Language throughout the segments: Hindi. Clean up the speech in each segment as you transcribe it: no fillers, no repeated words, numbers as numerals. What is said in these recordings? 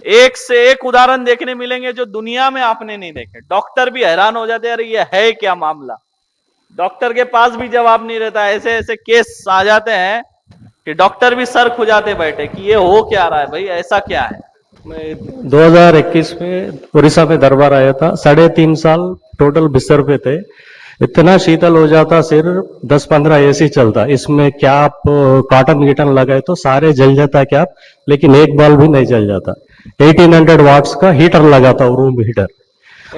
एक से एक उदाहरण देखने मिलेंगे जो दुनिया में आपने नहीं देखे। डॉक्टर भी हैरान हो जाते हैं, अरे ये है क्या मामला। डॉक्टर के पास भी जवाब नहीं रहता। ऐसे ऐसे केस आ जाते हैं कि डॉक्टर भी सर खुजाते बैठे कि ये हो क्या रहा है भाई, ऐसा क्या है। मैं 2021 में उड़ीसा में दरबार आया था। 3.5 साल टोटल बिस्तर पे थे। इतना शीतल हो जाता, सिर्फ 10-15 एसी चलता। इसमें क्या आप कॉटन गिटन लगाए तो सारे जल जाता क्या आप, लेकिन एक बल्ब भी नहीं जल जाता। 1800 वाट्स का हीटर लगा था, रूम हीटर।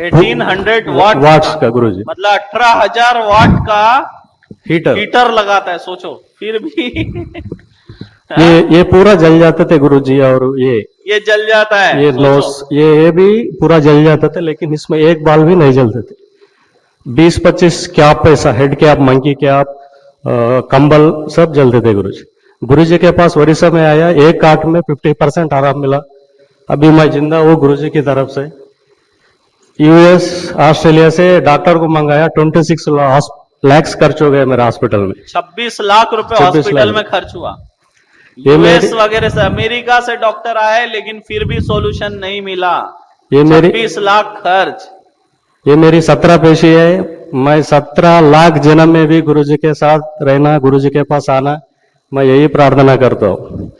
1800 वाट वाट्स का गुरुजी, मतलब 18,000 वाट का हीटर। हीटर लगाता है, सोचो फिर भी ये पूरा जल जाते थे गुरुजी। और ये जल जाता है, ये सोचो। नोस ये भी पूरा जल जाता था, लेकिन इसमें एक बाल भी नहीं जलते थे। 20-25 कैप, ऐसा हेड कैप, मंकी कैप, कंबल सब जलते थे गुरुजी। गुरुजी के पास उड़ीसा में आया, एक काट में 50% आराम मिला। अभी मैं जिंदा हूँ गुरुजी की तरफ से। यूएस ऑस्ट्रेलिया से डॉक्टर को मंगाया, 26 लाख खर्च हो गए मेरे हॉस्पिटल में। 26 लाख रुपए 26 हॉस्पिटल लाख में खर्च हुआ। ये यूएस मेरी वगैरह से, अमेरिका से डॉक्टर आए लेकिन फिर भी सॉल्यूशन नहीं मिला। ये मेरी 26 लाख खर्च। ये मेरी 17 पेशी है। मैं 17 लाख जन्म में भी गुरुजी के साथ रहना, गुरुजी के पास आना, मैं यही प्रार्थना करता हूँ।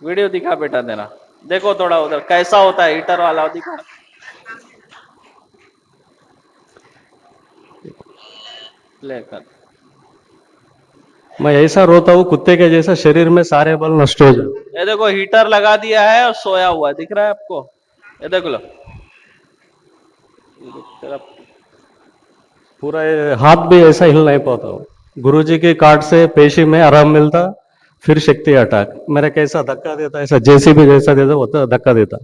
वीडियो दिखा बेटा तेरा, देखो थोड़ा उधर कैसा होता है हीटर वाला, दिखा। लेकर मैं ऐसा रोता हूँ कुत्ते के जैसा, शरीर में सारे बल नष्ट हो जाए। ये देखो हीटर लगा दिया है और सोया हुआ है, दिख रहा है आपको? ये देख लो, तेरा पूरा ये हाथ भी ऐसा हिल नहीं पाता हूँ। गुरुजी की कार्ड से पेशी में आराम मिलता, फिर शक्ति अटैक मेरा कैसा धक्का देता, ऐसा जेसीबी जैसा देता होता, धक्का देता।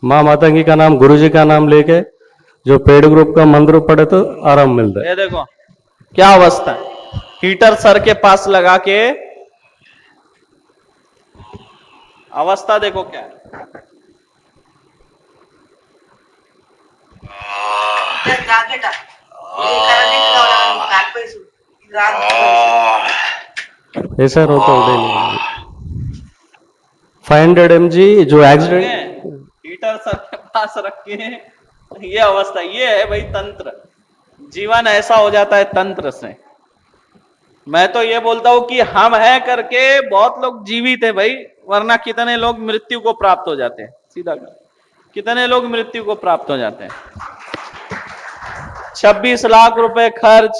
माँ मातंगी का नाम, गुरुजी का नाम लेके जो पेड ग्रुप का मंत्र पढ़े तो आराम मिलता है। ये देखो क्या अवस्था है। हीटर सर के पास लगा के अवस्था देखो क्या है। ऐसा रोता हूँ डेली। 500 mg जो एक्सीडेंट। हीटर सर के पास रख के ये अवस्था, ये है भाई तंत्र। जीवन ऐसा हो जाता है तंत्र से। मैं तो ये बोलता हूं कि हम हैं करके बहुत लोग जीवित है भाई, वरना कितने लोग मृत्यु को प्राप्त हो जाते हैं। सीधा कर, कितने लोग मृत्यु को प्राप्त हो जाते हैं। 26 लाख रुपए खर्च,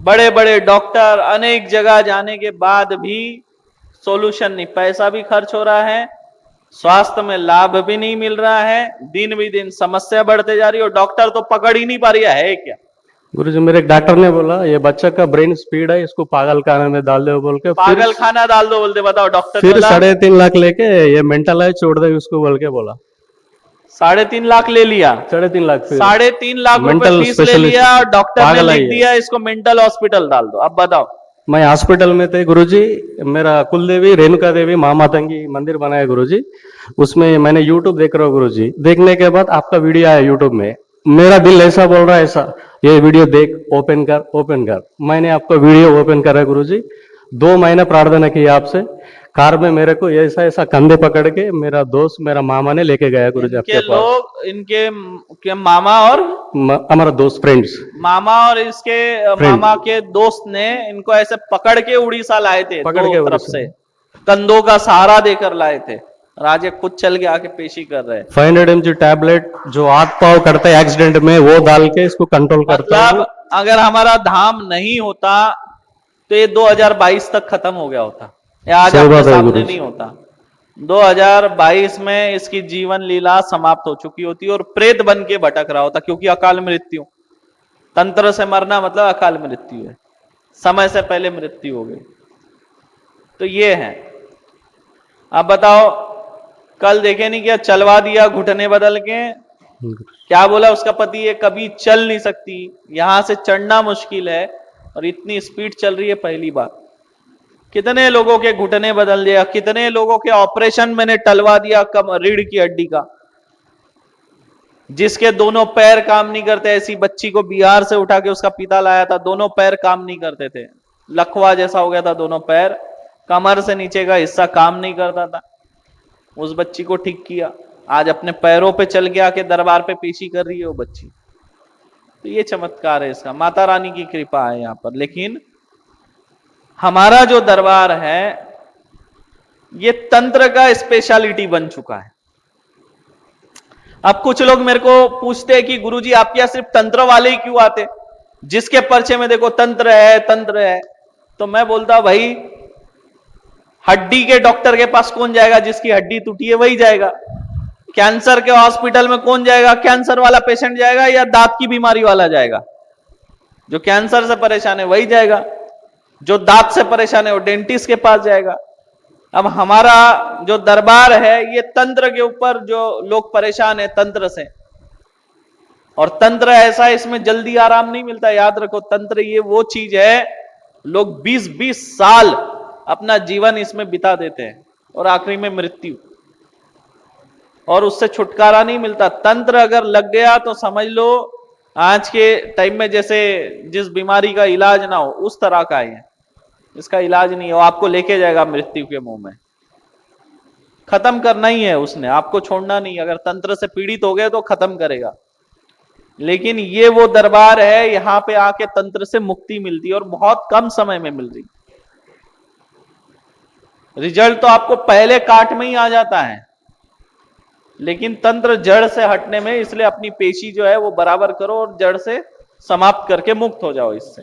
बड़े बड़े डॉक्टर, अनेक जगह जाने के बाद भी सॉल्यूशन नहीं। पैसा भी खर्च हो रहा है, स्वास्थ्य में लाभ भी नहीं मिल रहा है, दिन भी दिन समस्या बढ़ते जा रही है और डॉक्टर तो पकड़ ही नहीं पा रही है क्या। गुरुजी मेरे एक डॉक्टर ने बोला ये बच्चा का ब्रेन स्पीड है, इसको पागल खाने में डाल दो बोल के। पागल खाना डाल दो बोलते, बताओ डॉक्टर फिर बोला 3.5 लाख लेके ये मेंटल है छोड़ दे उसको बोल के बोला। 3.5 लाख ले लिया। 3.5 लाख फिर 3.5 लाख रुपए मेंटल फीस ले स्पेशलिस्ट लिया और डॉक्टर ने पागल लिख है ये। दिया इसको मेंटल हॉस्पिटल डाल दो। अब बताओ। मैं हॉस्पिटल में थे गुरुजी। मेरा कुल देवी रेणुका देवी माँ मातंगी मंदिर बनाया गुरुजी। उसमें मैंने यूट्यूब देख रहा हूँ गुरुजी। देखने के बाद आपका वीडियो आया यूट्यूब में, मेरा दिल ऐसा बोल रहा है ऐसा, ये वीडियो देख, ओपन कर ओपन कर। मैंने आपका वीडियो ओपन करा गुरुजी। 2 महीने प्रार्थना की आपसे। कार में मेरे को ऐसा ऐसा कंधे पकड़ के मेरा दोस्त, मेरा मामा ने लेके गया गुरुजी इनके आपके पास। लोग, इनके के मामा और हमारा दोस्त, फ्रेंड्स, मामा और इसके फ्रेंड मामा के दोस्त ने इनको ऐसे पकड़ के उड़ीसा लाए थे, पकड़ दो के तरफ उड़ीसा से कंधों का सहारा देकर लाए थे। राजे खुद चल के आके पेशी कर रहे हैं। 500 mg टैबलेट जो हाथ पाव करते हैं एक्सीडेंट में, वो डाल के इसको कंट्रोल करता हूँ। मतलब अगर हमारा धाम नहीं होता तो ये 2022 तक खत्म हो गया होता, ये आज सही आपके बात है सामने गुरुजी। नहीं होता। 2022 में इसकी जीवन लीला समाप्त हो चुकी होती और प्रेत बन के भटक रहा होता, क्योंकि अकाल मृत्यु, तंत्र से मरना मतलब अकाल मृत्यु है, समय से पहले मृत्यु हो गई। तो ये है। अब बताओ, कल देखे नहीं क्या चलवा दिया घुटने बदल के। क्या बोला उसका पति, ये कभी चल नहीं सकती, यहां से चढ़ना मुश्किल है और इतनी स्पीड चल रही है पहली बार। कितने लोगों के घुटने बदल दिया, कितने लोगों के ऑपरेशन मैंने टलवा दिया, कम रीढ़ की हड्डी का। जिसके दोनों पैर काम नहीं करते, ऐसी बच्ची को बिहार से उठा के उसका पिता लाया था, दोनों पैर काम नहीं करते थे, लकवा जैसा हो गया था दोनों पैर, कमर से नीचे का हिस्सा काम नहीं करता था। उस बच्ची को ठीक किया। आज अपने पैरों पे चल के आके दरबार पे पेशी कर रही है वो बच्ची। तो ये चमत्कार है इसका, माता रानी की कृपा है यहाँ पर। लेकिन हमारा जो दरबार है ये तंत्र का स्पेशलिटी बन चुका है। अब कुछ लोग मेरे को पूछते हैं कि गुरुजी आपके यहां सिर्फ तंत्र वाले ही क्यों आते, जिसके पर्चे में देखो तंत्र है तंत्र है। तो मैं बोलता भाई हड्डी के डॉक्टर के पास कौन जाएगा, जिसकी हड्डी टूटी है वही जाएगा। कैंसर के हॉस्पिटल में कौन जाएगा, कैंसर वाला पेशेंट जाएगा या दांत की बीमारी वाला जाएगा? जो कैंसर से परेशान है वही जाएगा, जो दांत से परेशान है वो डेंटिस्ट के पास जाएगा। अब हमारा जो दरबार है ये तंत्र के ऊपर, जो लोग परेशान है तंत्र से, और तंत्र ऐसा है इसमें जल्दी आराम नहीं मिलता। याद रखो तंत्र ये वो चीज है, लोग 20-20 साल अपना जीवन इसमें बिता देते हैं और आखिरी में मृत्यु, और उससे छुटकारा नहीं मिलता। तंत्र अगर लग गया तो समझ लो आज के टाइम में जैसे जिस बीमारी का इलाज ना हो उस तरह का है, इसका इलाज नहीं हो, आपको लेके जाएगा मृत्यु के मुंह में। खत्म करना ही है उसने, आपको छोड़ना नहीं। अगर तंत्र से पीड़ित हो गए तो खत्म करेगा। लेकिन ये वो दरबार है यहां पे आके तंत्र से मुक्ति मिलती है और बहुत कम समय में मिल रही। रिजल्ट तो आपको पहले काट में ही आ जाता है, लेकिन तंत्र जड़ से हटने में, इसलिए अपनी पेशी जो है वो बराबर करो और जड़ से समाप्त करके मुक्त हो जाओ इससे।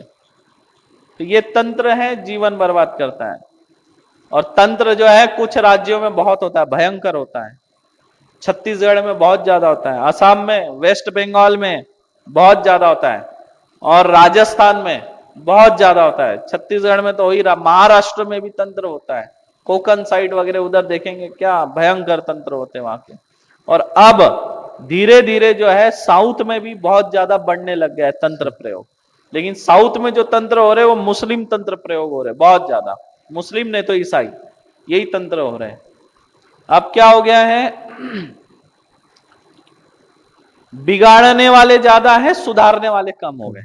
तो ये तंत्र है, जीवन बर्बाद करता है। और तंत्र जो है कुछ राज्यों में बहुत होता है, भयंकर होता है। छत्तीसगढ़ में बहुत ज्यादा होता है, असम में, वेस्ट बंगाल में बहुत ज्यादा होता है, और राजस्थान में बहुत ज्यादा होता है। छत्तीसगढ़ में तो हो ही रहा, महाराष्ट्र में भी तंत्र होता है, कोकण साइड वगैरह उधर देखेंगे क्या भयंकर तंत्र होते हैं वहां के। और अब धीरे धीरे जो है साउथ में भी बहुत ज्यादा बढ़ने लग गया है तंत्र प्रयोग। लेकिन साउथ में जो तंत्र हो रहे हैं वो मुस्लिम तंत्र प्रयोग हो रहे हैं बहुत ज्यादा, मुस्लिम ने तो ईसाई, यही तंत्र हो रहे हैं। अब क्या हो गया है, बिगाड़ने वाले ज्यादा है, सुधारने वाले कम हो गए।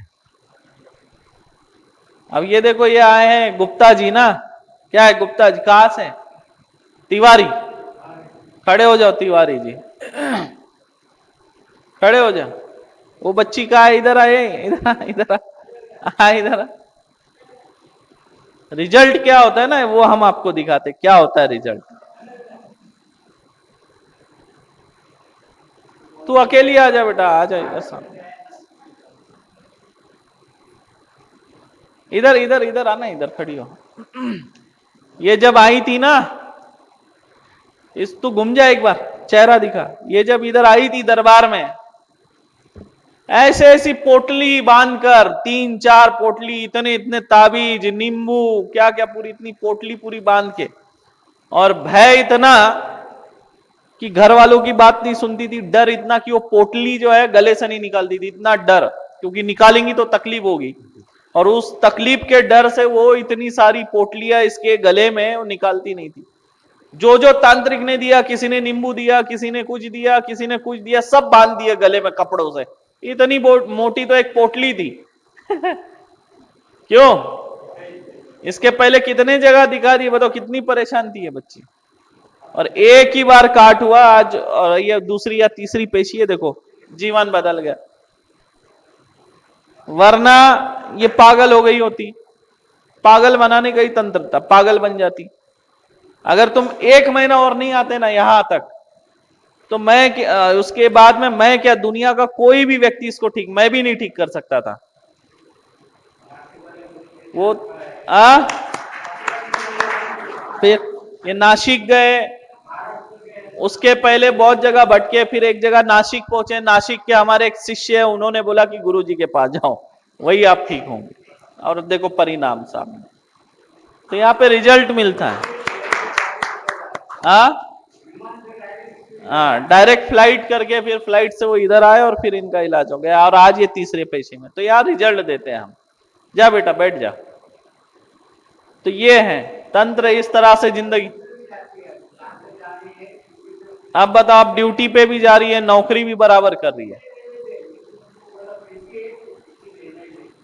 अब ये देखो ये आए हैं गुप्ता जी ना, क्या है गुप्ता जी, कहां से? तिवारी, खड़े हो जाओ तिवारी जी, खड़े हो जाओ। वो बच्ची कहा है, इधर आए, इधर इधर इधर। रिजल्ट क्या होता है ना वो हम आपको दिखाते, क्या होता है रिजल्ट। तू अकेली आ जा बेटा, आ जा इधर सामने, इधर इधर इधर आना, इधर खड़ी हो। ये जब आई थी ना, इस तू घूम जा एक बार, चेहरा दिखा। ये जब इधर आई थी दरबार में, ऐसे ऐसी पोटली बांधकर, 3-4 पोटली, इतने इतने ताबीज, नींबू, क्या क्या, पूरी इतनी पोटली पूरी बांध के, और भय इतना कि घर वालों की बात नहीं सुनती थी, डर इतना कि वो पोटली जो है गले से नहीं निकालती थी, इतना डर, क्योंकि निकालेंगी तो तकलीफ होगी। और उस तकलीफ के डर से वो इतनी सारी पोटलियां इसके गले में वो निकालती नहीं थी। जो जो तांत्रिक ने दिया, किसी ने नींबू दिया, किसी ने कुछ दिया, किसी ने कुछ दिया, सब बांध दिए गले में कपड़ों से। इतनी मोटी तो एक पोटली थी। क्यों? इसके पहले कितने जगह दिखा दी, बताओ कितनी परेशान थी ये बच्ची। और एक ही बार काट हुआ आज, और ये दूसरी या तीसरी पेशी है, देखो जीवन बदल गया। वरना ये पागल हो गई होती, पागल बनाने का ही तंत्र था, पागल बन जाती। अगर तुम 1 महीना और नहीं आते ना यहां तक, तो मैं उसके बाद में मैं क्या, दुनिया का कोई भी व्यक्ति इसको ठीक, मैं भी नहीं ठीक कर सकता था वो। फिर ये नासिक गए, उसके पहले बहुत जगह भटके, फिर एक जगह नासिक पहुंचे। नासिक के हमारे एक शिष्य है, उन्होंने बोला कि गुरुजी के पास जाओ, वही आप ठीक होंगे। और देखो परिणाम सामने। तो यहाँ पे रिजल्ट मिलता है। डायरेक्ट फ्लाइट करके, फिर फ्लाइट से वो इधर आए और फिर इनका इलाज हो गया, और आज ये तीसरे पेशे में। तो यार रिजल्ट देते हैं हम। जा बेटा बैठ जा। तो ये है तंत्र, इस तरह से जिंदगी। अब बताओ, आप ड्यूटी पे भी जा रही है, नौकरी भी बराबर कर रही है,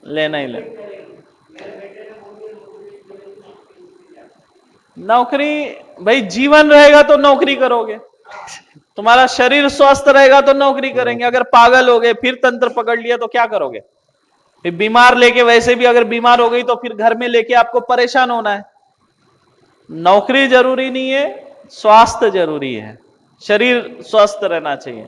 लेना ही लेना। नौकरी भाई जीवन रहेगा तो नौकरी करोगे। तुम्हारा शरीर स्वस्थ रहेगा तो नौकरी करेंगे, अगर पागल हो गए फिर तंत्र पकड़ लिया तो क्या करोगे? फिर बीमार लेके, वैसे भी अगर बीमार हो गई तो फिर घर में लेके आपको परेशान होना है। नौकरी जरूरी नहीं है, स्वास्थ्य जरूरी है, शरीर स्वस्थ रहना चाहिए।